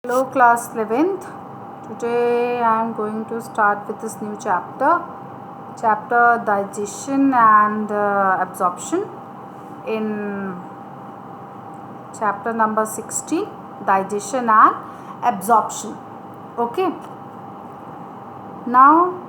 Hello class 11th. Today I am going to start with this new chapter digestion and absorption in chapter number 16, digestion and absorption. Okay, now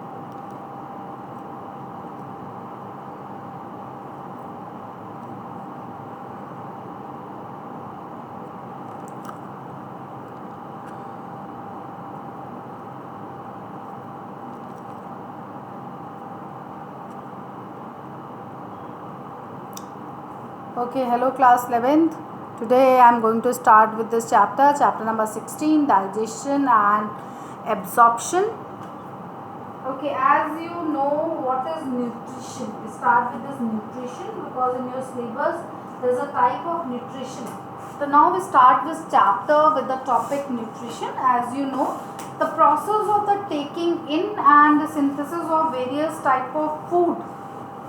okay, hello class 11th. Today I am going to start with this chapter number 16, digestion and absorption. Okay, as you know what is nutrition. We start with this nutrition because in your syllabus there is a type of nutrition. So now we start this chapter with the topic nutrition. As you know, the process of the taking in and the synthesis of various type of food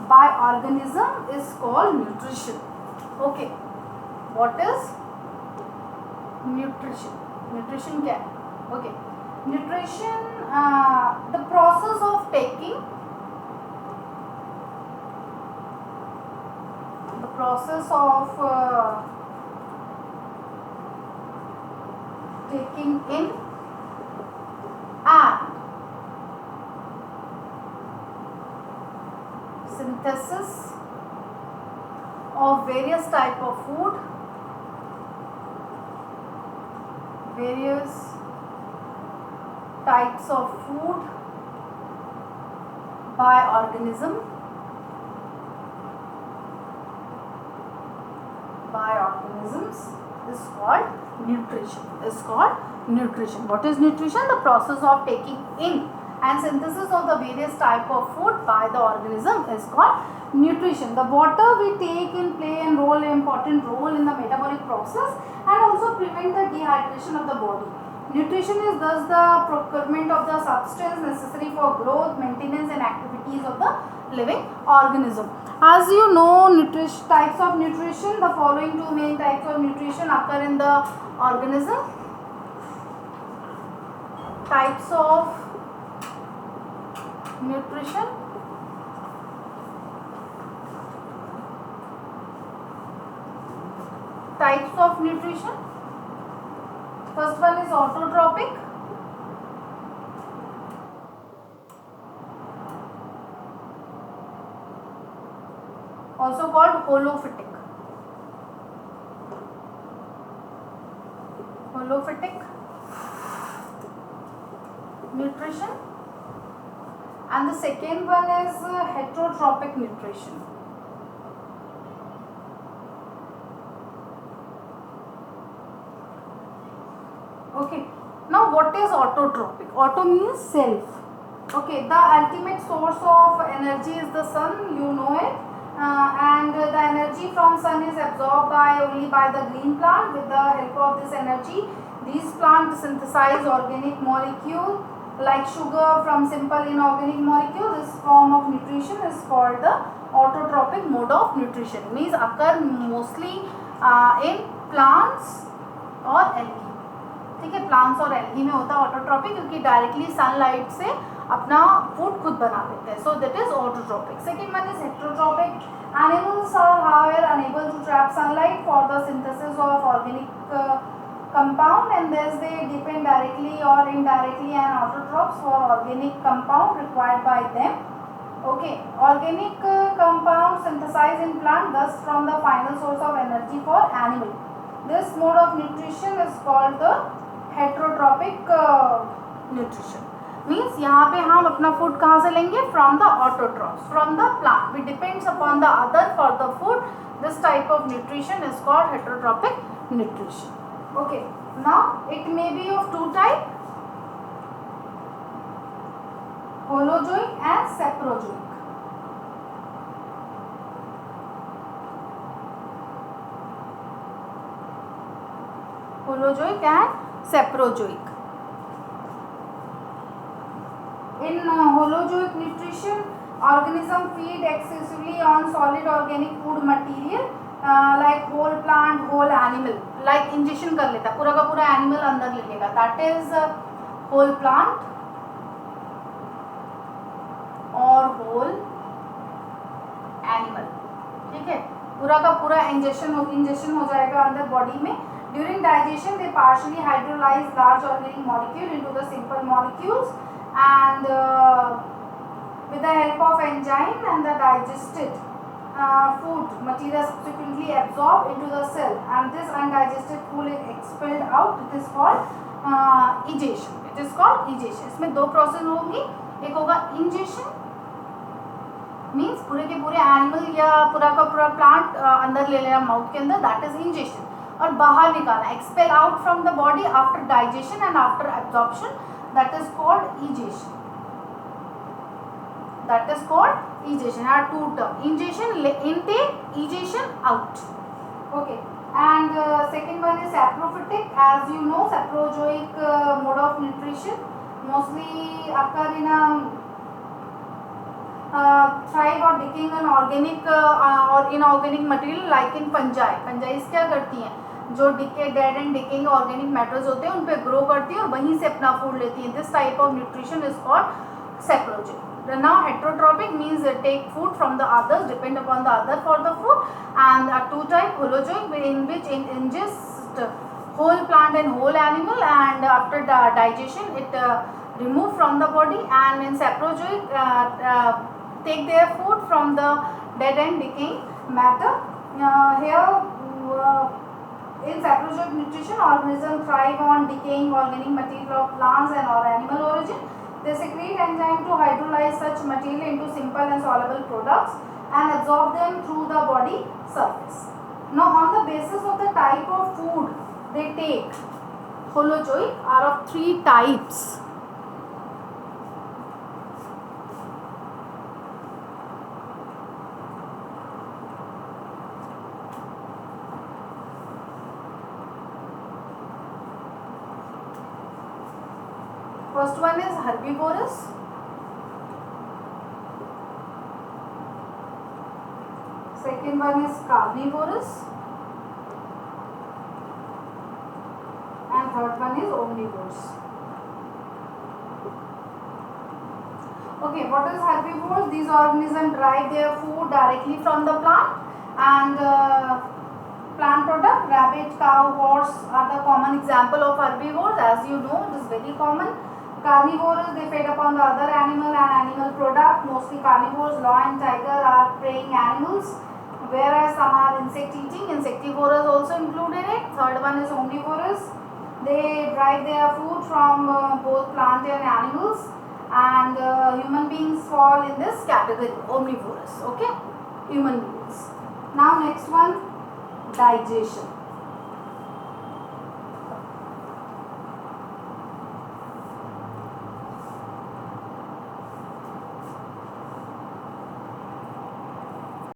by organism is called nutrition. Okay, what is nutrition? Nutrition क्या है? Okay, nutrition the process of taking in and synthesis of various type of food, various types of food by organisms is called nutrition. What is nutrition? The process of taking in and synthesis of the various type of food by the organism is called nutrition. The water we take in play an important role in the metabolic process and also prevent the dehydration of the body. Nutrition is thus the procurement of the substance necessary for growth, maintenance and activities of the living organism. As you know, types of nutrition, the following two main types of nutrition occur in the organism. Types of nutrition. First one is autotrophic. Also called holophytic. Nutrition. And the second one is heterotrophic nutrition. Okay, now what is autotrophic? Auto means self. Okay, the ultimate source of energy is the sun, you know it, and the energy from sun is absorbed only by the green plant. With the help of this energy, these plants synthesize organic molecule like sugar from simple inorganic molecule. This form of nutrition is called the autotrophic mode of nutrition. Means occur mostly in plants or algae. ठीक है, plants और algae में होता है autotrophic क्योंकि directly sunlight से अपना food खुद बना लेते हैं. So that is autotrophic. Second one is heterotrophic. Animals are however unable to trap sunlight for the synthesis of organic compound and thus they depend directly or indirectly on autotrophs for organic compound required by them. Okay, organic compound synthesized in plant, thus from the final source of energy for animal. This mode of nutrition is called the heterotrophic nutrition. Means यहाँ पे हम अपना food कहाँ से लेंगे? From the autotrophs, from the plant. We depends upon the other for the food. This type of nutrition is called heterotrophic nutrition. Okay, now it may be of two types, holozoic and saprozoic. Holozoic and saprozoic. In holozoic nutrition, organism feed excessively on solid organic food material like whole plant, whole animal, like ingestion कर लेता, पूरा का पूरा animal अंदर ले लेगा, that is whole plant और whole animal. ठीक है, पूरा का पूरा इंजेक्शन हो जाएगा अंदर बॉडी में. During digestion, they partially hydrolyze large organic molecule into the simple molecules, and with the help of enzyme and the digested food material subsequently absorbed into the cell, and this undigested food is expelled out. It is called egestion. It is called egestion. इसमें दो process होंगी, एक होगा injection, means पूरे के पूरे animal या पूरा का पूरा प्लांट अंदर ले लेना माउथ के अंदर, दैट इज इंजेक्शन. और बाहर निकालना, expel out from the body after digestion and after absorption, that is called egestion. That is called egestion. Are two terms: ingestion, intake, egestion, out. Okay. And second one is saprophytic. As you know, saprozoic mode of nutrition mostly occur in a thrive or decaying an organic or inorganic material like in fungi. Fungi क्या करती हैं, जो dead and decaying organic matters होते हैं उन पे grow करती है और वहीं से अपना फूड लेती है. This type of nutrition is called saprozoic. Now heterotropic means they take food from the others, depend upon the other for the food, and two type holozoic in which ingest whole plant and whole animal, and after the digestion it remove from the body, and in saprozoic take their food from the dead and decaying matter. Here in saprozoic nutrition, organisms thrive on decaying organic material of plants and or animal origin. They secrete enzyme to hydrolyze such material into simple and soluble products and absorb them through the body surface. Now, on the basis of the type of food they take, holozoic are of three types. First one is herbivorous. Second one is carnivorous, and third one is omnivorous. Okay, what is herbivores? These organisms derive their food directly from the plant, and plant product. Rabbit, cow, horse are the common example of herbivores. As you know, it is very common. Carnivores, they feed upon the other animal and animal product. Mostly carnivores, lion, tiger are preying animals, whereas some are insect eating. Insectivorous also included in it. Third one is omnivorous. They derive their food from both plant and animals, and human beings fall in this category, omnivorous. Okay, human beings. Now next one, digestion.